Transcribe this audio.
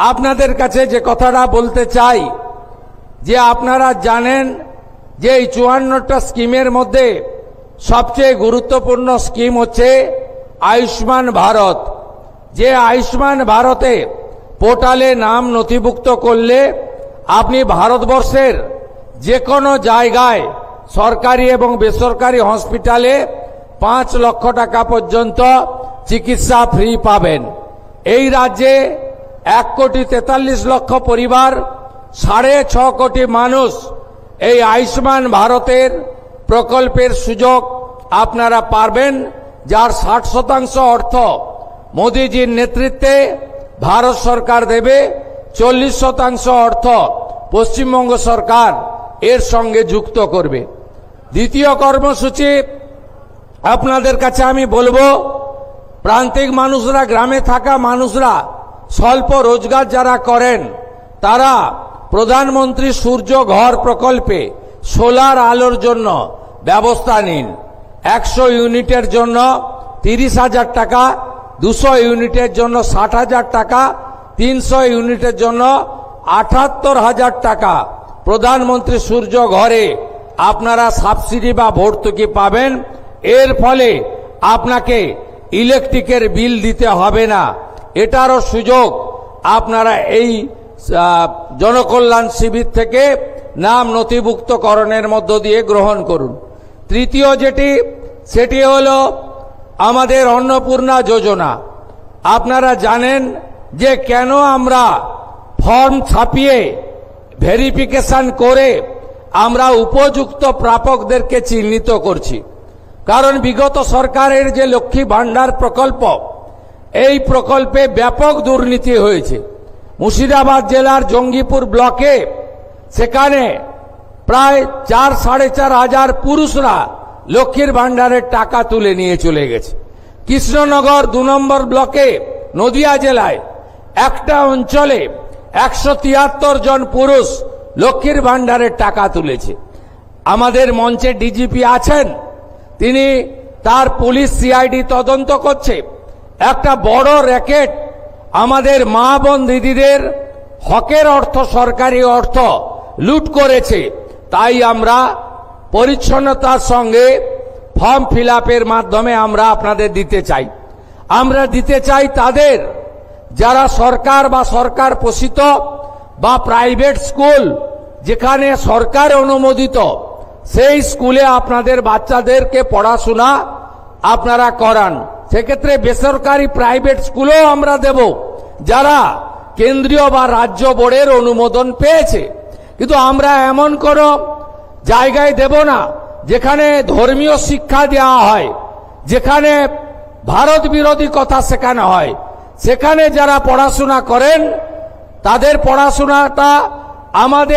আপনাদের কাছে যে কথাটা বলতে চাই যে আপনারা জানেন যে এই 54টা স্কিমের মধ্যে সবচেয়ে গুরুত্বপূর্ণ স্কিম হচ্ছে আয়ুষ্মান ভারত। যে আয়ুষ্মান ভারতে পোর্টালে নাম নথিভুক্ত করলে আপনি ভারতবর্ষের যে কোনো জায়গায় সরকারি এবং বেসরকারি হসপিটালে 5 লক্ষ টাকা পর্যন্ত চিকিৎসা ফ্রি পাবেন। এই রাজ্যে 1,43,00,000 পরিবার, 6.5 কোটি মানুষ এই আয়ুষ্মান ভারতের প্রকল্পের সুযোগ আপনারা পাবেন, যার 60% অর্থ মোদীজির নেতৃত্বে ভারত সরকার দেবে, 40% অর্থ পশ্চিমবঙ্গ সরকার এর সঙ্গে যুক্ত করবে। দ্বিতীয় কর্মসূচি আপনাদের কাছে আমি বলবো, প্রান্তিক মানুষরা, গ্রামে থাকা মানুষরা, স্বল্প রোজগার যারা করেন, তারা প্রধানমন্ত্রী সূর্য ঘর প্রকল্পে সোলার আলোর জন্য ব্যবস্থা নিন। 100 ইউনিটের জন্য 30,000 টাকা, 200 ইউনিটের জন্য 60,000 টাকা, 300 ইউনিটের জন্য 78,000 টাকা প্রধানমন্ত্রী সূর্য ঘরে আপনারা সাবসিডি বা ভর্তুকি পাবেন। এর ফলে আপনাকে ইলেকট্রিকের বিল দিতে হবে না। এটারও সুযোগ আপনারা এই জনকল্যাণ শিবির থেকে নাম নথিভুক্তকরণের মধ্য দিয়ে গ্রহণ করুন। তৃতীয় সেটি হলো আমাদের অন্নপূর্ণা যোজনা। আপনারা জানেন যে কেন আমরা ফর্ম ছাপিয়ে ভেরিফিকেশন করে আমরা উপযুক্ত প্রাপকদেরকে চিহ্নিত করছি। কারণ বিগত সরকারের যে লক্ষ্মী ভান্ডার প্রকল্প, এই প্রকল্পে ব্যাপক দুর্নীতি হয়েছে। মুর্শিদাবাদ জেলার জঙ্গিপুর ব্লকে সেখানে প্রায় 4-4.5 হাজার পুরুষরা লক্ষ্মীর ভান্ডারের টাকা তুলে নিয়ে চলে গেছে। কৃষ্ণনগর 2 নম্বর ব্লকে নদিয়া জেলায় একটা অঞ্চলে 173 জন পুরুষ লক্ষ্মীর ভান্ডারের টাকা তুলেছে। আমাদের মঞ্চে ডিজিপি আছেন, তিনি তার পুলিশ সিআইডি তদন্ত করছে। একটা বড় র্যাকেট আমাদের মা বোন দিদিদের হকের অর্থ, সরকারি অর্থ লুট করেছে। তাই আমরা পরিচ্ছন্নতার সঙ্গে ফর্ম ফিল আপের মাধ্যমে আমরা আপনাদের দিতে চাই। আমরা দিতে চাই তাদের যারা সরকার বা সরকার পোষিত বা প্রাইভেট স্কুল যেখানে সরকার অনুমোদিত, সেই স্কুলে আপনাদের বাচ্চাদেরকে পড়াশোনা আপনারা করান। সেক্ষেত্রে বেসরকারি প্রাইভেট স্কুলেও আমরা দেব যারা কেন্দ্রীয় বা রাজ্য বোর্ডের অনুমোদন পেয়েছে। কিন্তু আমরা এমন কোন জায়গায় দেব না যেখানে ধর্মীয় শিক্ষা দেওয়া হয়, যেখানে ভারত বিরোধী কথা শেখানো হয়। সেখানে যারা পড়াশোনা করেন তাদের পড়াশোনাটা আমাদের